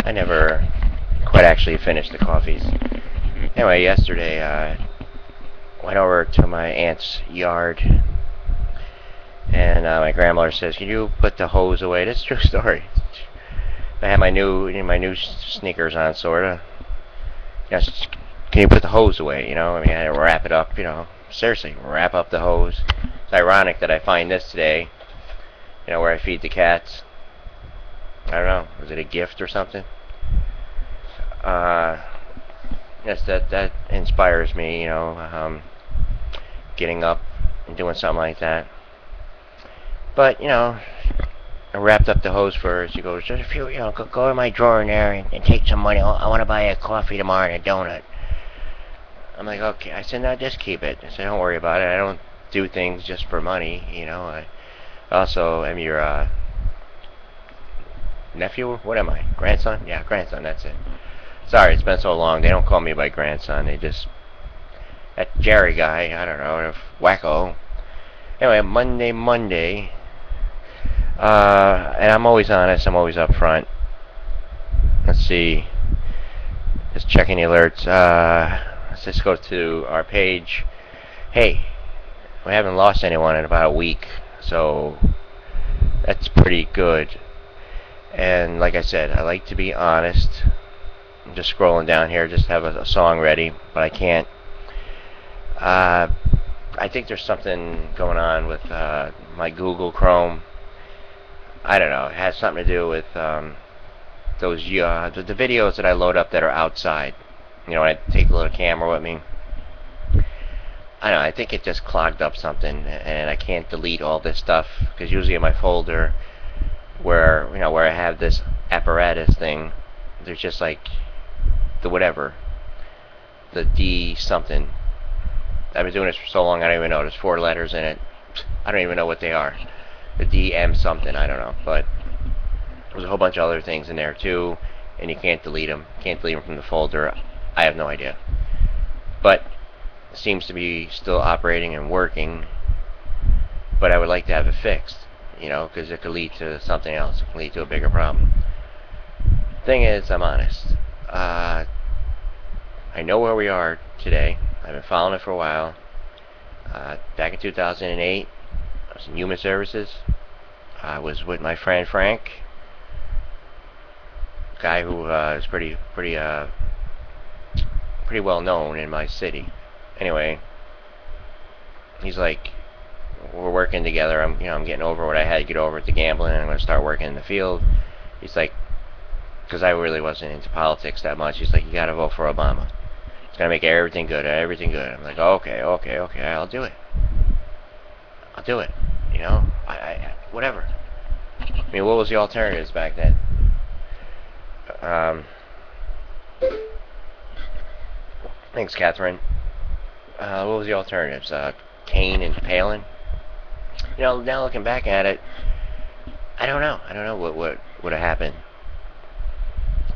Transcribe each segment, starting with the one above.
I never quite actually finished the coffees. Anyway, yesterday I went over to my aunt's yard, and my grandmother says, "Can you put the hose away?" This is a true story. I had my new sneakers on, sorta. Yes, can you put the hose away? I mean, I had to wrap it up. Seriously, wrap up the hose. It's ironic that I find this today. Where I feed the cats. I don't know. Was it a gift or something? Yes, that inspires me. Getting up and doing something like that. But I wrapped up the hose for her. She goes, "Just a few, go in my drawer in there and take some money. I want to buy a coffee tomorrow and a donut." I'm like, okay. I said, "No, just keep it." I said, "Don't worry about it. I don't do things just for money. I also am your nephew. What am I? Grandson? Yeah, grandson. That's it. Sorry, it's been so long. They don't call me by grandson. They just that Jerry guy. I don't know, wacko. Anyway, Monday. And I'm always honest. I'm always up front. Let's see. Just checking the alerts. Let's just go to our page. Hey, we haven't lost anyone in about a week, so that's pretty good. And like I said, I like to be honest. I'm just scrolling down here, just have a song ready, but I can't. I think there's something going on with my Google Chrome. I don't know. It has something to do with those the videos that I load up that are outside. I take a little camera with me. I don't know. I think it just clogged up something, and I can't delete all this stuff because usually in my folder where I have this apparatus thing, there's just like the whatever, the D something. I've been doing this for so long I don't even know. There's 4 letters in it. I don't even know what they are. The DM something, I don't know. But there's a whole bunch of other things in there too, and you can't delete them. Can't delete them from the folder. I have no idea. But it seems to be still operating and working. But I would like to have it fixed, because it could lead to something else. It could lead to a bigger problem. Thing is, I'm honest. I know where we are today. I've been following it for a while. Back in 2008, I was in Human Services. I was with my friend Frank, a guy who is pretty well known in my city. Anyway, he's like, we're working together. I'm getting over what I had to get over with the gambling, and I'm going to start working in the field. He's like, because I really wasn't into politics that much. He's like, you got to vote for Obama. It's going to make everything good. I'm like, okay, I'll do it. I whatever. I mean, what was the alternatives back then? Thanks, Catherine. What was the alternatives? Kane and Palin. Now looking back at it, I don't know. I don't know what would have happened.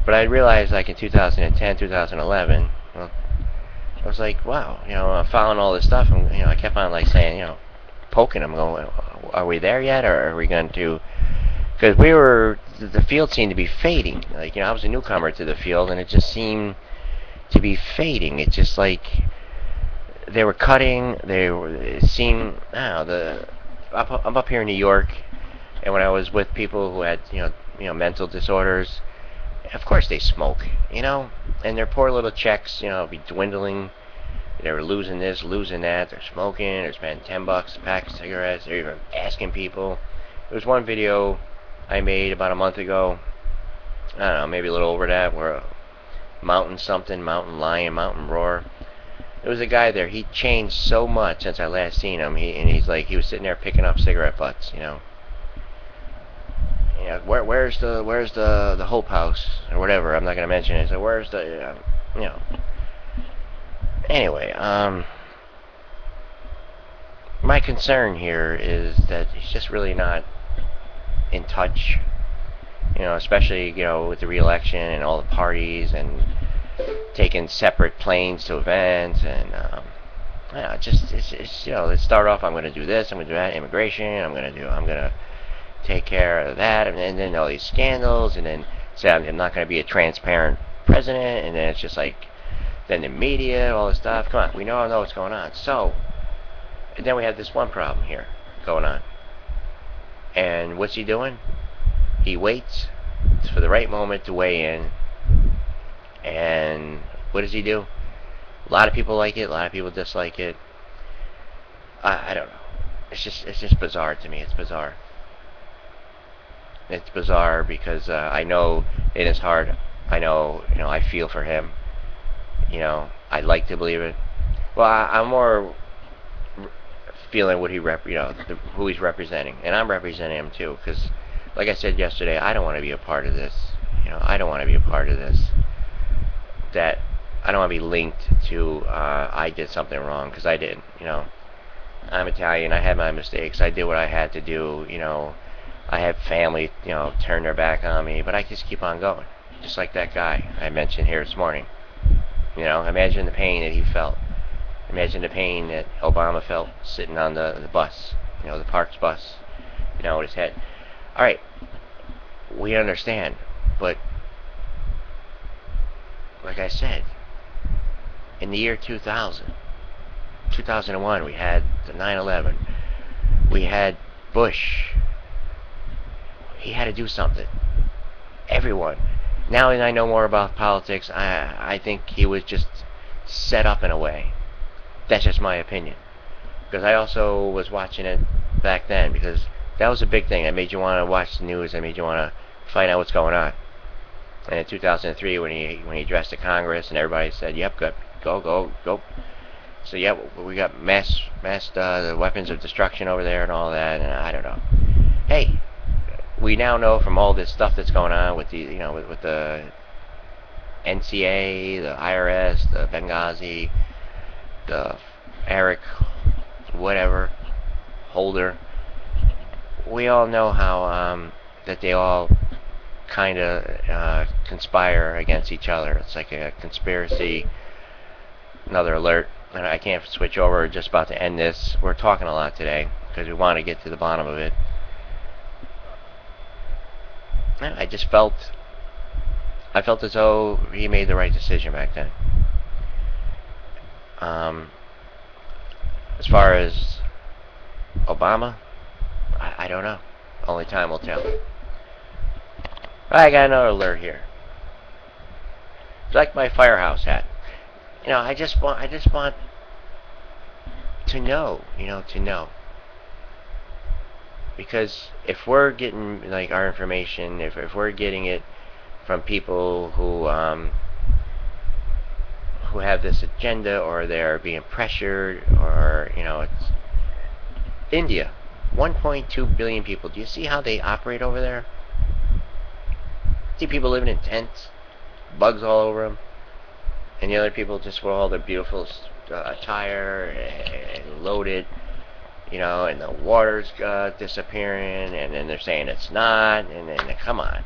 But I realized, like in 2010, 2011, well, I was like, wow, I'm following all this stuff, and I kept on like saying, poking them, going, are we there yet, or are we going to? Because the field seemed to be fading. Like I was a newcomer to the field, and it just seemed to be fading. It's just like they were cutting. It seemed, I don't know, I'm up here in New York, and when I was with people who had mental disorders, of course they smoke, and their poor little checks, be dwindling. They were losing this, losing that. They're smoking. They're spending $10 a pack of cigarettes. They're even asking people. There was one video I made about a month ago. I don't know, maybe a little over that, where mountain lion, mountain roar. There was a guy there. He changed so much since I last seen him. He was sitting there picking up cigarette butts. Where's the Hope House or whatever? I'm not gonna mention it. So where's the Anyway, my concern here is that he's just really not in touch. Especially with the re-election and all the parties and taking separate planes to events and let's start off. I'm going to do this. I'm going to do that. Immigration. I'm going to take care of that, and then all these scandals, and then say I'm not going to be a transparent president, and then it's just like, then the media, all this stuff. Come on, we all know what's going on. So, and then we have this one problem here going on. And what's he doing? He waits for the right moment to weigh in. And what does he do? A lot of people like it. A lot of people dislike it. I don't know. It's just bizarre to me. It's bizarre. It's bizarre because I know in his heart, I know, I feel for him. I'd like to believe it. Well, I'm more feeling what he who he's representing, and I'm representing him too. Because, like I said yesterday, I don't want to be a part of this. I don't want to be a part of this. That I don't want to be linked to I did something wrong, because I didn't. I'm Italian. I had my mistakes. I did what I had to do. I have family, turn their back on me, but I just keep on going. Just like that guy I mentioned here this morning. Imagine the pain that he felt. Imagine the pain that Obama felt sitting on the bus, the Parks bus, with his head. All right, we understand, but like I said, in the year 2001, we had the 9/11. We had Bush. He had to do something. Everyone. Now that I know more about politics, I think he was just set up in a way. That's just my opinion. Because I also was watching it back then, because that was a big thing. It made you want to watch the news. It made you want to find out what's going on. And in 2003, when he addressed the Congress, and everybody said, "Yep, go." So yeah, we got mass the weapons of destruction over there and all that, and I don't know. Hey, we now know from all this stuff that's going on with the with the NCA, the IRS, the Benghazi, the Eric, whatever, Holder. We all know how that they all kind of conspire against each other. It's like a conspiracy. Another alert. And I can't switch over. We're just about to end this. We're talking a lot today because we want to get to the bottom of it. I felt as though he made the right decision back then. As far as Obama, I don't know. Only time will tell. I got another alert here. It's like my firehouse hat. I just want to know, to know. Because if we're getting like our information, if we're getting it from people who have this agenda, or they're being pressured, or it's India, 1.2 billion people. Do you see how they operate over there? See people living in tents, bugs all over them, and the other people just with all their beautiful attire and loaded. And the water's disappearing, and then they're saying it's not, and then come on.